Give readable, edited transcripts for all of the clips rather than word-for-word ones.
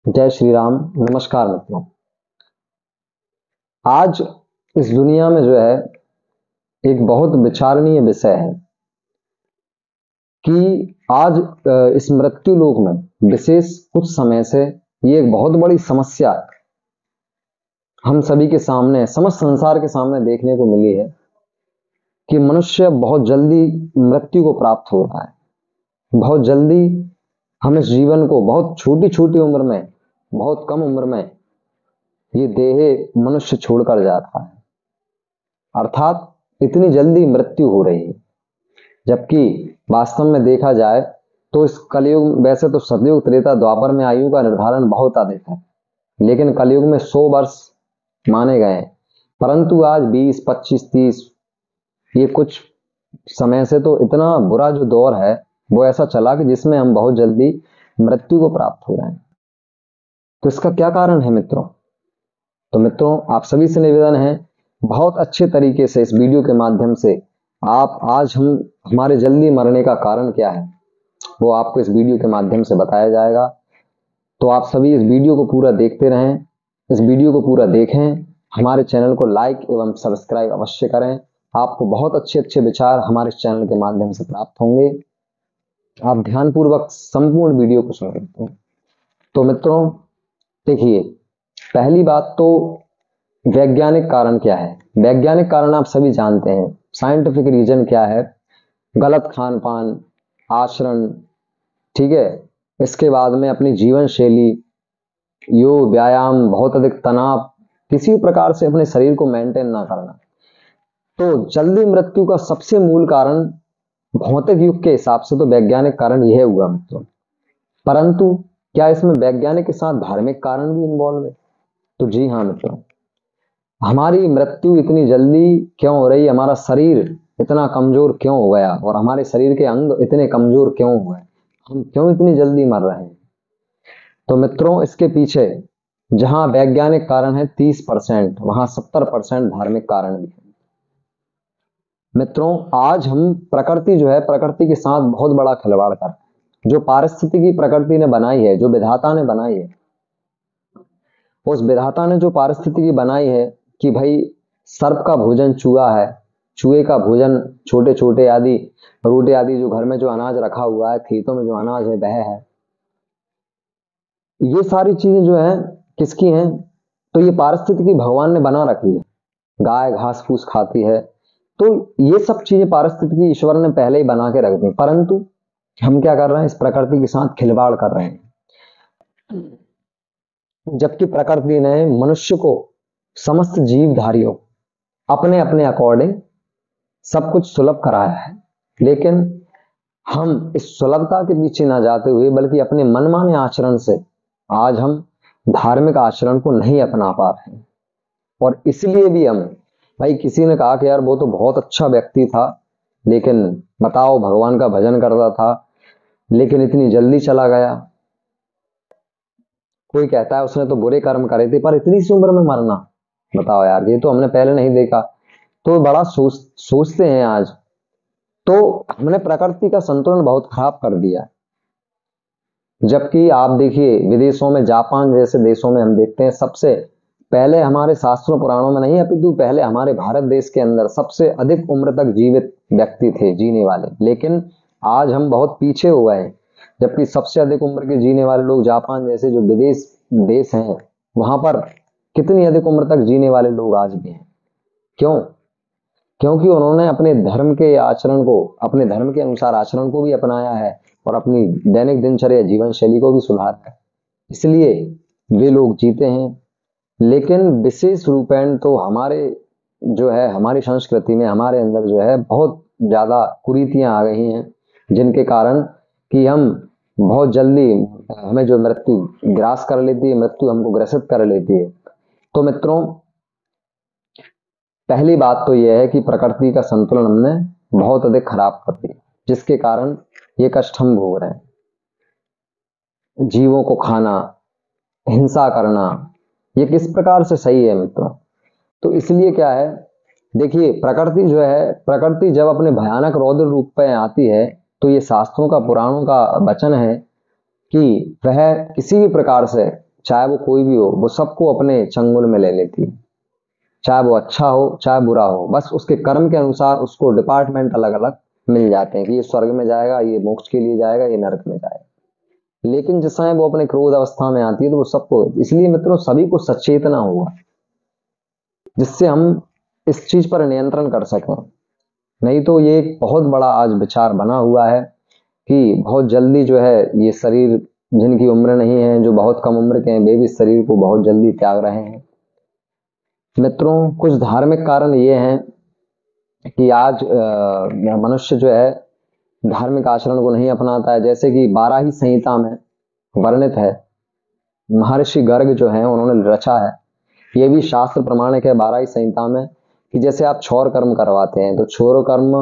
जय श्री राम। नमस्कार मित्रों। आज इस दुनिया में जो है एक बहुत विचारणीय विषय है कि आज इस मृत्यु लोक में विशेष कुछ समय से ये एक बहुत बड़ी समस्या हम सभी के सामने, समस्त संसार के सामने देखने को मिली है कि मनुष्य बहुत जल्दी मृत्यु को प्राप्त हो रहा है। बहुत जल्दी हम इस जीवन को बहुत छोटी छोटी उम्र में, बहुत कम उम्र में ये देह मनुष्य छोड़कर जा रहा है, अर्थात इतनी जल्दी मृत्यु हो रही है। जबकि वास्तव में देखा जाए तो इस कलयुग, वैसे तो सतयुग त्रेता द्वापर में आयु का निर्धारण बहुत अधिक है, लेकिन कलयुग में 100 वर्ष माने गए, परंतु आज 20, 25, 30 ये कुछ समय से तो इतना बुरा जो दौर है वो ऐसा चला कि जिसमें हम बहुत जल्दी मृत्यु को प्राप्त हो रहे हैं। तो इसका क्या कारण है मित्रों? तो मित्रों, आप सभी से निवेदन है, बहुत अच्छे तरीके से इस वीडियो के माध्यम से आप आज हमारे जल्दी मरने का कारण क्या है वो आपको इस वीडियो के माध्यम से बताया जाएगा। तो आप सभी इस वीडियो को पूरा देखते रहें, इस वीडियो को पूरा देखें, हमारे चैनल को लाइक एवं सब्सक्राइब अवश्य करें। आपको बहुत अच्छे अच्छे विचार हमारे इस चैनल के माध्यम से प्राप्त होंगे। आप ध्यानपूर्वक संपूर्ण वीडियो को सुनें। तो मित्रों देखिए, पहली बात तो वैज्ञानिक कारण क्या है। वैज्ञानिक कारण आप सभी जानते हैं, साइंटिफिक रीजन क्या है। गलत खान पान, आचरण, ठीक है, इसके बाद में अपनी जीवन शैली, योग, व्यायाम, बहुत अधिक तनाव, किसी प्रकार से अपने शरीर को मेंटेन ना करना। तो जल्दी मृत्यु का सबसे मूल कारण भौतिक युग के हिसाब से तो वैज्ञानिक कारण यह हुआ मित्रों, परंतु क्या इसमें वैज्ञानिक के साथ धार्मिक कारण भी इन्वॉल्व है? तो जी हाँ मित्रों, हमारी मृत्यु इतनी जल्दी क्यों हो रही है, हमारा शरीर इतना कमजोर क्यों हो गया और हमारे शरीर के अंग इतने कमजोर क्यों हुए, हम क्यों इतनी जल्दी मर रहे हैं? तो मित्रों, इसके पीछे जहां वैज्ञानिक कारण है 30%, वहां 70% धार्मिक कारण भी है। मित्रों, आज हम प्रकृति जो है, प्रकृति के साथ बहुत बड़ा खिलवाड़ कर, जो पारिस्थितिकी प्रकृति ने बनाई है, जो विधाता ने बनाई है, उस विधाता ने जो पारिस्थितिकी बनाई है कि भाई सर्प का भोजन चूहा है, चूहे का भोजन छोटे छोटे आदि रोटे आदि, जो घर में जो अनाज रखा हुआ है, खेतों में जो अनाज है वह है। ये सारी चीजें जो है किसकी हैं? तो ये पारिस्थितिकी भगवान ने बना रखी है। गाय घास फूस खाती है, तो ये सब चीजें पारिस्थितिकी ईश्वर ने पहले ही बना के रख दी, परंतु हम क्या कर रहे हैं? इस प्रकृति के साथ खिलवाड़ कर रहे हैं। जबकि प्रकृति ने मनुष्य को, समस्त जीवधारियों अपने अपने अकॉर्डिंग सब कुछ सुलभ कराया है, लेकिन हम इस सुलभता के पीछे ना जाते हुए बल्कि अपने मनमाने आचरण से आज हम धार्मिक आचरण को नहीं अपना पा रहे हैं। और इसलिए भी हम, भाई किसी ने कहा कि यार वो तो बहुत अच्छा व्यक्ति था, लेकिन बताओ भगवान का भजन करता था, लेकिन इतनी जल्दी चला गया। कोई कहता है उसने तो बुरे कर्म करे थे, पर इतनी सी उम्र में मरना, बताओ यार, ये तो हमने पहले नहीं देखा। तो बड़ा सोचते हैं आज। तो हमने प्रकृति का संतुलन बहुत खराब कर दिया। जबकि आप देखिए विदेशों में, जापान जैसे देशों में हम देखते हैं, सबसे पहले हमारे शास्त्रों पुराणों में नहीं, अपितु पहले हमारे भारत देश के अंदर सबसे अधिक उम्र तक जीवित व्यक्ति थे जीने वाले, लेकिन आज हम बहुत पीछे हो गए हैं। जबकि सबसे अधिक उम्र के जीने वाले लोग जापान जैसे जो विदेश देश हैं, वहां पर कितनी अधिक उम्र तक जीने वाले लोग आज भी हैं। क्यों? क्योंकि उन्होंने अपने धर्म के आचरण को, अपने धर्म के अनुसार आचरण को भी अपनाया है और अपनी दैनिक दिनचर्या जीवन शैली को भी सुधारा है, इसलिए वे लोग जीते हैं। लेकिन विशेष रूपेण तो हमारे जो है, हमारी संस्कृति में, हमारे अंदर जो है बहुत ज्यादा कुरीतियां आ गई हैं, जिनके कारण कि हम बहुत जल्दी, हमें जो मृत्यु ग्रास कर लेती है, मृत्यु हमको ग्रसित कर लेती है। तो मित्रों, पहली बात तो यह है कि प्रकृति का संतुलन हमने बहुत अधिक खराब कर दिया, जिसके कारण ये कष्ट हम भोग रहे हैं। जीवों को खाना, हिंसा करना, ये किस प्रकार से सही है मित्रों? तो इसलिए क्या है, देखिए प्रकृति जो है, प्रकृति जब अपने भयानक रौद्र रूप में आती है, तो ये शास्त्रों का, पुराणों का वचन है कि वह किसी भी प्रकार से चाहे वो कोई भी हो, वो सबको अपने चंगुल में ले लेती है, चाहे वो अच्छा हो चाहे बुरा हो। बस उसके कर्म के अनुसार उसको डिपार्टमेंट अलग अलग मिल जाते हैं कि ये स्वर्ग में जाएगा, ये मोक्ष के लिए जाएगा, ये नरक में जाएगा। लेकिन जिस समय वो अपने क्रोध अवस्था में आती है तो वो सबको, इसलिए मित्रों सभी को सचेतना हुआ जिससे हम इस चीज पर नियंत्रण कर सकें। नहीं तो ये एक बहुत बड़ा आज विचार बना हुआ है कि बहुत जल्दी जो है ये शरीर, जिनकी उम्र नहीं है, जो बहुत कम उम्र के हैं, वे भी शरीर को बहुत जल्दी त्याग रहे हैं। मित्रों कुछ धार्मिक कारण ये हैं कि आज मनुष्य जो है धार्मिक आचरण को नहीं अपनाता है। जैसे कि 12ही संहिता में वर्णित है, महर्षि गर्ग जो है उन्होंने रचा है, ये भी शास्त्र प्रमाणिक है 12ही संहिता में, कि जैसे आप क्षौर कर्म करवाते हैं तो क्षौर कर्म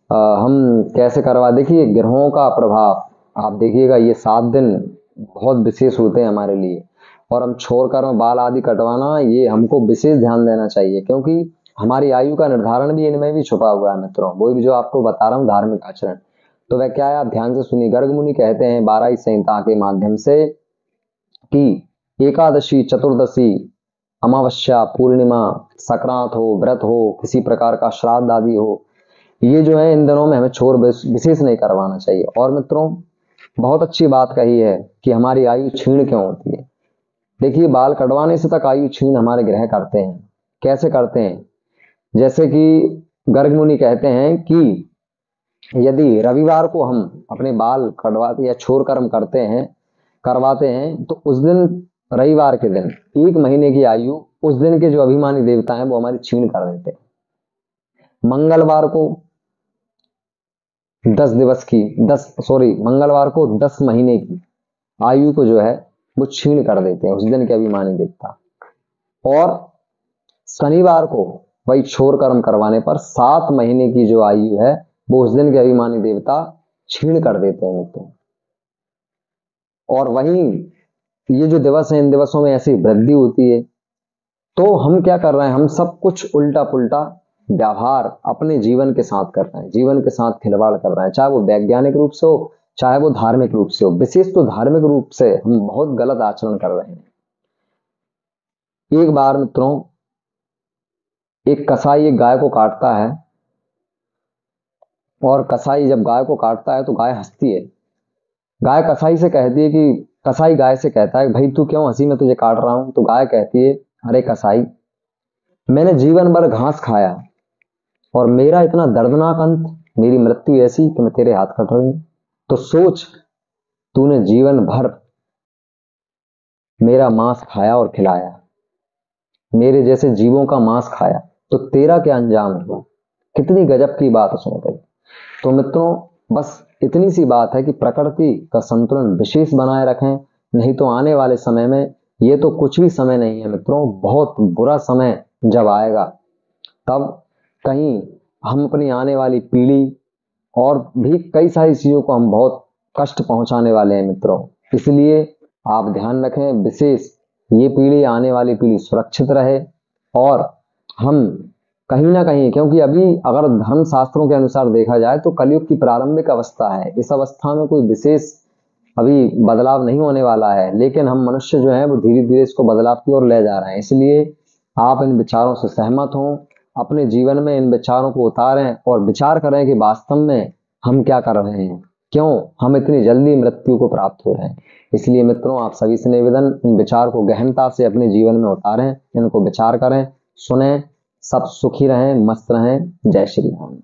हम कैसे करवा, देखिए ग्रहों का प्रभाव आप देखिएगा, ये 7 दिन बहुत विशेष होते हैं हमारे लिए, और हम क्षौर कर्म बाल आदि कटवाना, ये हमको विशेष ध्यान देना चाहिए, क्योंकि हमारी आयु का निर्धारण भी इनमें भी छुपा हुआ है मित्रों। वही भी जो आपको बता रहा हूँ धार्मिक आचरण, तो वह क्या है आप ध्यान से सुनिए। गर्ग मुनि कहते हैं 12ही संहिता के माध्यम से कि एकादशी, चतुर्दशी, अमावस्या, पूर्णिमा, संक्रांत हो, व्रत हो, किसी प्रकार का श्राद्ध आदि हो, ये जो है इन दिनों में हमें छोर विशेष नहीं करवाना चाहिए। और मित्रों बहुत अच्छी बात कही है कि हमारी आयु क्षीण क्यों होती है। देखिए बाल कटवाने से तक आयु क्षीण हमारे ग्रह करते हैं। कैसे करते हैं? जैसे कि गर्ग मुनि कहते हैं कि यदि रविवार को हम अपने बाल कटवाते या छोर कर्म करवाते हैं तो उस दिन, रविवार के दिन, 1 महीने की आयु उस दिन के जो अभिमानी देवता हैं वो हमारी क्षीण कर देते हैं। मंगलवार को 10 महीने की आयु को जो है वो क्षीण कर देते हैं उस दिन के अभिमानी देवता। और शनिवार को वही छोर कर्म करवाने पर 7 महीने की जो आयु है वो उस दिन के अभिमानी देवता क्षीण कर देते हैं मित्रों। और वहीं ये जो दिवस है, इन दिवसों में ऐसी वृद्धि होती है, तो हम क्या कर रहे हैं, हम सब कुछ उल्टा पुल्टा व्यवहार अपने जीवन के साथ कर रहे हैं, जीवन के साथ खिलवाड़ कर रहे हैं, चाहे वो वैज्ञानिक रूप से हो चाहे वो धार्मिक रूप से हो। विशेष तो धार्मिक रूप से हम बहुत गलत आचरण कर रहे हैं। एक बार मित्रों एक कसाई एक गाय को काटता है, और कसाई जब गाय को काटता है तो गाय हंसती है। गाय कसाई से कहती है कि, कसाई गाय से कहता है भाई तू क्यों हंसी, मैं तुझे काट रहा हूं। तो गाय कहती है अरे कसाई, मैंने जीवन भर घास खाया और मेरा इतना दर्दनाक अंत, मेरी मृत्यु ऐसी कि मैं तेरे हाथ कट रही हूं। तो सोच, तूने जीवन भर मेरा मांस खाया और खिलाया, मेरे जैसे जीवों का मांस खाया, तो तेरा क्या अंजाम हुआ। कितनी गजब की बात सुनकर। तो मित्रों बस इतनी सी बात है कि प्रकृति का संतुलन विशेष बनाए रखें, नहीं तो आने वाले समय में, ये तो कुछ भी समय नहीं है मित्रों, बहुत बुरा समय जब आएगा तब कहीं हम अपनी आने वाली पीढ़ी और भी कई सारी चीजों को हम बहुत कष्ट पहुंचाने वाले हैं मित्रों। इसलिए आप ध्यान रखें, विशेष ये पीढ़ी, आने वाली पीढ़ी सुरक्षित रहे। और हम कहीं ना कहीं, क्योंकि अभी अगर धर्म शास्त्रों के अनुसार देखा जाए तो कलयुग की प्रारंभिक अवस्था है, इस अवस्था में कोई विशेष अभी बदलाव नहीं होने वाला है, लेकिन हम मनुष्य जो है वो धीरे धीरे इसको बदलाव की ओर ले जा रहे हैं। इसलिए आप इन विचारों से सहमत हों, अपने जीवन में इन विचारों को उतारें और विचार करें कि वास्तव में हम क्या कर रहे हैं, क्यों हम इतनी जल्दी मृत्यु को प्राप्त हो रहे हैं। इसलिए मित्रों आप सभी से निवेदन, इन विचार को गहनता से अपने जीवन में उतारें, इनको विचार करें, सुने, सब सुखी रहें, मस्त रहें। जय श्री राम।